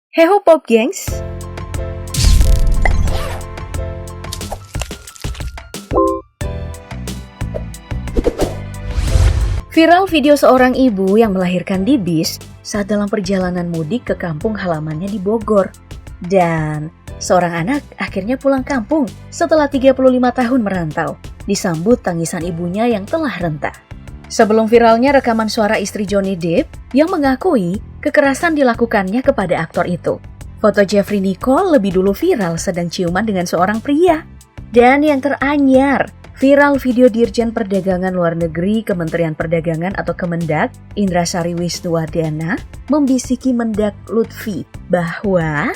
Heho Pop Gengs. Viral video seorang ibu yang melahirkan di bis saat dalam perjalanan mudik ke kampung halamannya di Bogor. Dan seorang anak akhirnya pulang kampung setelah 35 tahun merantau, disambut tangisan ibunya yang telah renta. Sebelum viralnya rekaman suara istri Johnny Depp yang mengakui kekerasan dilakukannya kepada aktor itu. Foto Jeffrey Nicole lebih dulu viral sedang ciuman dengan seorang pria. Dan yang teranyar, viral video Dirjen Perdagangan Luar Negeri Kementerian Perdagangan atau Kemendak, Indrasari Wisnuwardana, membisiki Mendak Lutfi bahwa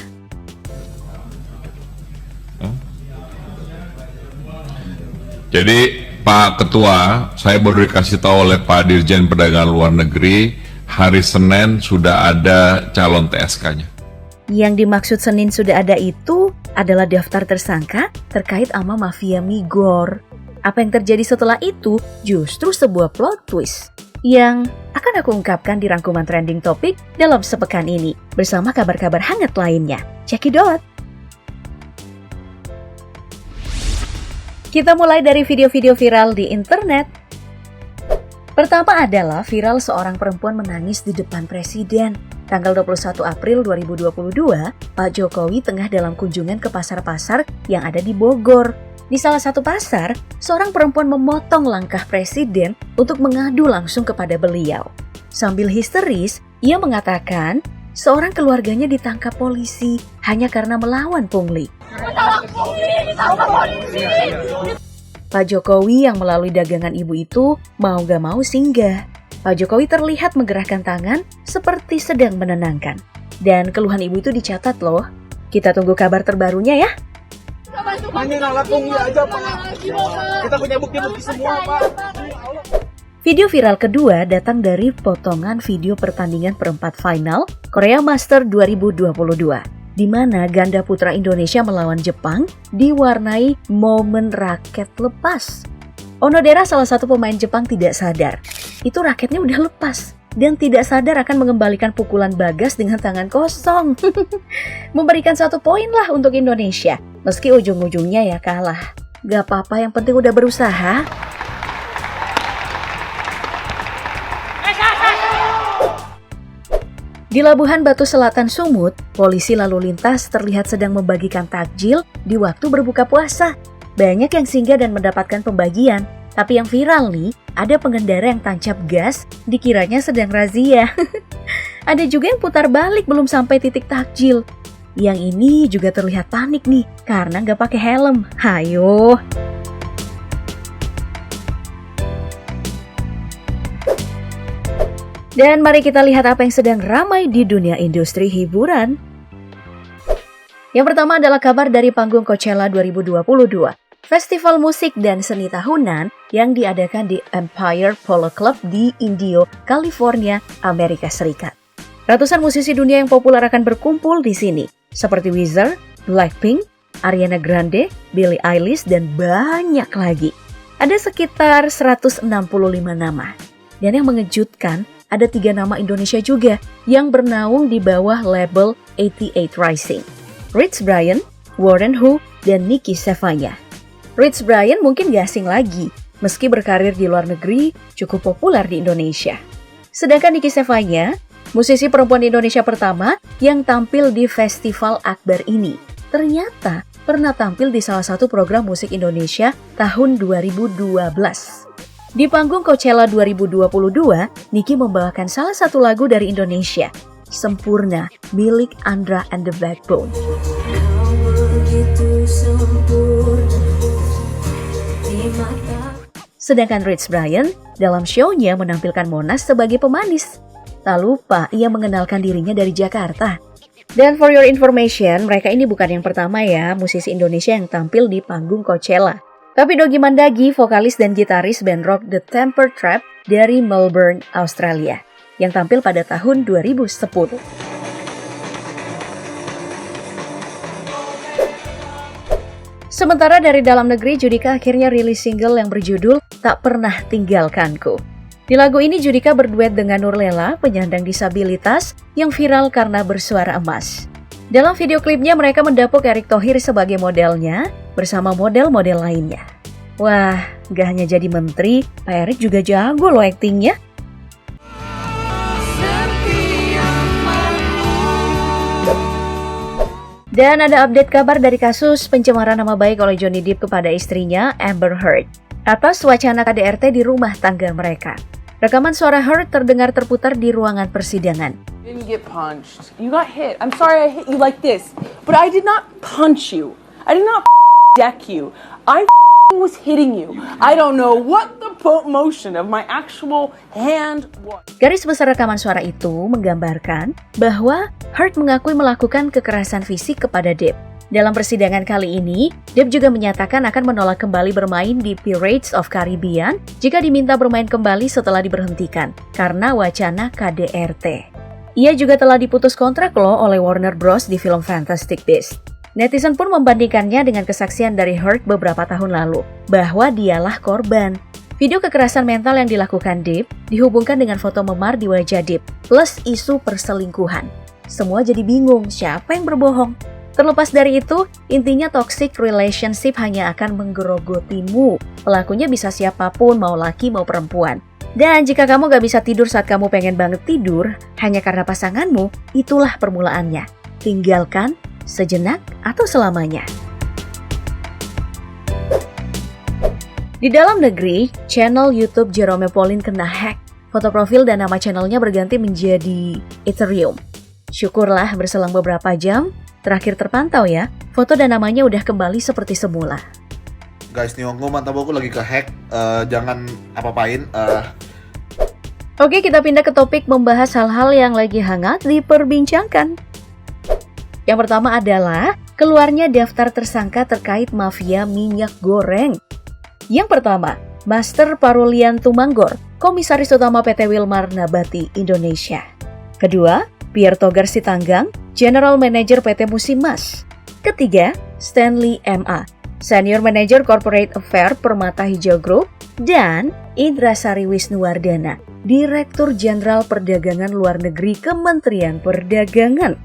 Jadi Pak Ketua, saya baru dikasih tahu oleh Pak Dirjen Perdagangan Luar Negeri, hari Senin sudah ada calon TSK-nya. yang dimaksud Senin sudah ada itu adalah daftar tersangka terkait sama mafia Migor. Apa yang terjadi setelah itu justru sebuah plot twist yang akan aku ungkapkan di rangkuman trending topik dalam sepekan ini bersama kabar-kabar hangat lainnya. Check it out! Kita mulai dari video-video viral di internet. Pertama adalah viral seorang perempuan menangis di depan presiden. Tanggal 21 April 2022, Pak Jokowi tengah dalam kunjungan ke pasar-pasar yang ada di Bogor. Di salah satu pasar, seorang perempuan memotong langkah presiden untuk mengadu langsung kepada beliau. Sambil histeris, ia mengatakan seorang keluarganya ditangkap polisi hanya karena melawan pungli. Pak Jokowi yang melalui dagangan ibu itu mau gak mau singgah. Pak Jokowi terlihat menggerakkan tangan seperti sedang menenangkan. Dan keluhan ibu itu dicatat loh. Kita tunggu kabar terbarunya ya. Hanya alat pungli aja Pak. Kita punya bukti-bukti semua Pak. Video viral kedua datang dari potongan video pertandingan perempat final Korea Master 2022. Di mana ganda putra Indonesia melawan Jepang diwarnai momen raket lepas. Onodera, salah satu pemain Jepang, tidak sadar. Itu raketnya udah lepas dan tidak sadar akan mengembalikan pukulan Bagas dengan tangan kosong. Memberikan 1 poin lah untuk Indonesia, meski ujung-ujungnya ya kalah. Gak apa-apa, yang penting udah berusaha. Di Labuhan Batu Selatan, Sumut, polisi lalu lintas terlihat sedang membagikan takjil di waktu berbuka puasa. Banyak yang singgah dan mendapatkan pembagian, tapi yang viral nih, ada pengendara yang tancap gas dikiranya sedang razia. Ada juga yang putar balik belum sampai titik takjil. Yang ini juga terlihat panik nih, karena nggak pakai helm. Hayo. Dan mari kita lihat apa yang sedang ramai di dunia industri hiburan. Yang pertama adalah kabar dari panggung Coachella 2022, festival musik dan seni tahunan yang diadakan di Empire Polo Club di Indio, California, Amerika Serikat. Ratusan musisi dunia yang populer akan berkumpul di sini, seperti Weezer, Blackpink, Ariana Grande, Billie Eilish, dan banyak lagi. Ada sekitar 165 nama. Dan yang mengejutkan, ada 3 nama Indonesia juga yang bernaung di bawah label 88 Rising. Rich Brian, Warren Hu, dan Nicky Sevanya. Rich Brian mungkin gak asing lagi, meski berkarir di luar negeri cukup populer di Indonesia. Sedangkan Nicky Sevanya, musisi perempuan Indonesia pertama yang tampil di Festival Akbar ini, ternyata pernah tampil di salah satu program musik Indonesia tahun 2012. Di panggung Coachella 2022, Nicky membawakan salah satu lagu dari Indonesia, Sempurna, milik Andra and the Backbone. Sedangkan Rich Brian dalam show-nya menampilkan Monas sebagai pemanis. Tak lupa ia mengenalkan dirinya dari Jakarta. Dan for your information, mereka ini bukan yang pertama ya, musisi Indonesia yang tampil di panggung Coachella. Tapi Dogi Mandagi, vokalis dan gitaris band rock The Temper Trap dari Melbourne, Australia, yang tampil pada tahun 2010. Sementara dari dalam negeri, Judika akhirnya rilis single yang berjudul Tak Pernah Tinggalkanku. Di lagu ini Judika berduet dengan Nurlela, penyandang disabilitas yang viral karena bersuara emas. Dalam video klipnya mereka mendapuk Erick Thohir sebagai modelnya bersama model-model lainnya. Wah, gak hanya jadi menteri, Pak Erick juga jago loh aktingnya. Dan ada update kabar dari kasus pencemaran nama baik oleh Johnny Depp kepada istrinya Amber Heard atas wacana KDRT di rumah tangga mereka. Rekaman suara Heard terdengar terputar di ruangan persidangan. You didn't get punched. You got hit. I'm sorry I hit you like this, but I did not punch you. I did not deck you. I was hitting you. I don't know what the motion of my actual hand was. Garis besar rekaman suara itu menggambarkan bahwa Heard mengakui melakukan kekerasan fisik kepada Depp. Dalam persidangan kali ini, Depp juga menyatakan akan menolak kembali bermain di Pirates of Caribbean jika diminta bermain kembali setelah diberhentikan karena wacana KDRT. Ia juga telah diputus kontrak loh oleh Warner Bros di film Fantastic Beasts. Netizen pun membandingkannya dengan kesaksian dari Heard beberapa tahun lalu, bahwa dialah korban. Video kekerasan mental yang dilakukan Depp dihubungkan dengan foto memar di wajah Depp, plus isu perselingkuhan. Semua jadi bingung siapa yang berbohong. Terlepas dari itu, intinya toxic relationship hanya akan menggerogotimu. Pelakunya bisa siapapun, mau laki mau perempuan. Dan jika kamu gak bisa tidur saat kamu pengen banget tidur, hanya karena pasanganmu, itulah permulaannya. Tinggalkan sejenak atau selamanya. Di dalam negeri, channel YouTube Jerome Pauline kena hack. Foto profil dan nama channelnya berganti menjadi Ethereum. Syukurlah berselang beberapa jam, terakhir terpantau ya, foto dan namanya udah kembali seperti semula. Guys, Nihongo mantap aku lagi ke hack, jangan apa-apain. Oke, kita pindah ke topik membahas hal-hal yang lagi hangat diperbincangkan. Yang pertama adalah keluarnya daftar tersangka terkait mafia minyak goreng. Yang pertama, Master Parulian Tumanggor, Komisaris Utama PT Wilmar Nabati Indonesia. Kedua, Pierre Togar Sitanggang, General Manager PT Musimas. Ketiga, Stanley M.A., Senior Manager Corporate Affair Permata Hijau Group. Dan Indrasari Wisnuwardana, Direktur Jenderal Perdagangan Luar Negeri Kementerian Perdagangan.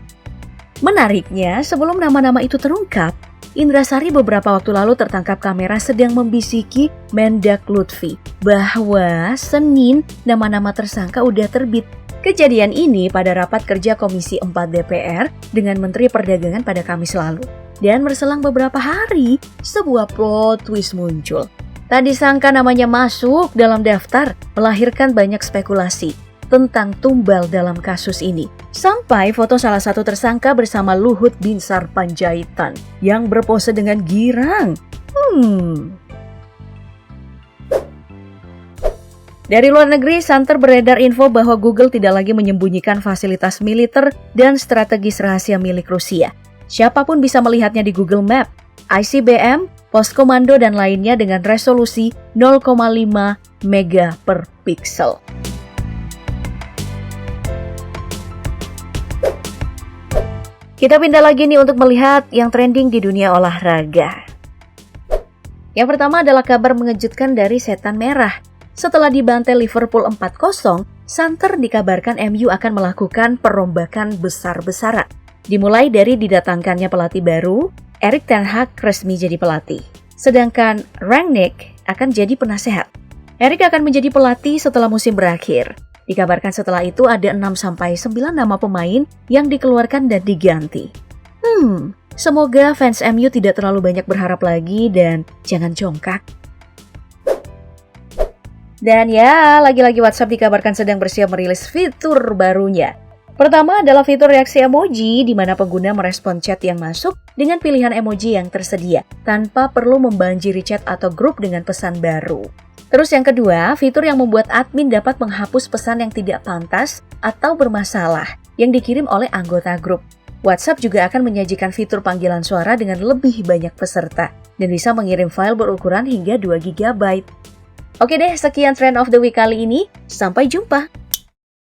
Menariknya, sebelum nama-nama itu terungkap, Indrasari beberapa waktu lalu tertangkap kamera sedang membisiki Mendak Lutfi bahwa Senin nama-nama tersangka udah terbit. Kejadian ini pada rapat kerja Komisi 4 DPR dengan Menteri Perdagangan pada Kamis lalu. Dan berselang beberapa hari, sebuah plot twist muncul. Tak disangka namanya masuk dalam daftar, melahirkan banyak spekulasi tentang tumbal dalam kasus ini. Sampai foto salah satu tersangka bersama Luhut Binsar Panjaitan yang berpose dengan girang. Dari luar negeri, santer beredar info bahwa Google tidak lagi menyembunyikan fasilitas militer dan strategis rahasia milik Rusia. Siapapun bisa melihatnya di Google Map, ICBM, pos komando, dan lainnya dengan resolusi 0,5 mega per pixel. Kita pindah lagi nih untuk melihat yang trending di dunia olahraga. Yang pertama adalah kabar mengejutkan dari Setan Merah. Setelah dibantai Liverpool 4-0, santer dikabarkan MU akan melakukan perombakan besar-besaran. Dimulai dari didatangkannya pelatih baru, Erik ten Hag resmi jadi pelatih. Sedangkan Rangnick akan jadi penasehat. Erik akan menjadi pelatih setelah musim berakhir. Dikabarkan setelah itu ada 6-9 nama pemain yang dikeluarkan dan diganti. Semoga fans MU tidak terlalu banyak berharap lagi dan jangan congkak. Dan ya, lagi-lagi WhatsApp dikabarkan sedang bersiap merilis fitur barunya. Pertama adalah fitur reaksi emoji, di mana pengguna merespon chat yang masuk dengan pilihan emoji yang tersedia, tanpa perlu membanjiri chat atau grup dengan pesan baru. Terus yang kedua, fitur yang membuat admin dapat menghapus pesan yang tidak pantas atau bermasalah yang dikirim oleh anggota grup. WhatsApp juga akan menyajikan fitur panggilan suara dengan lebih banyak peserta dan bisa mengirim file berukuran hingga 2 GB. Oke deh, sekian Trend of the Week kali ini. Sampai jumpa!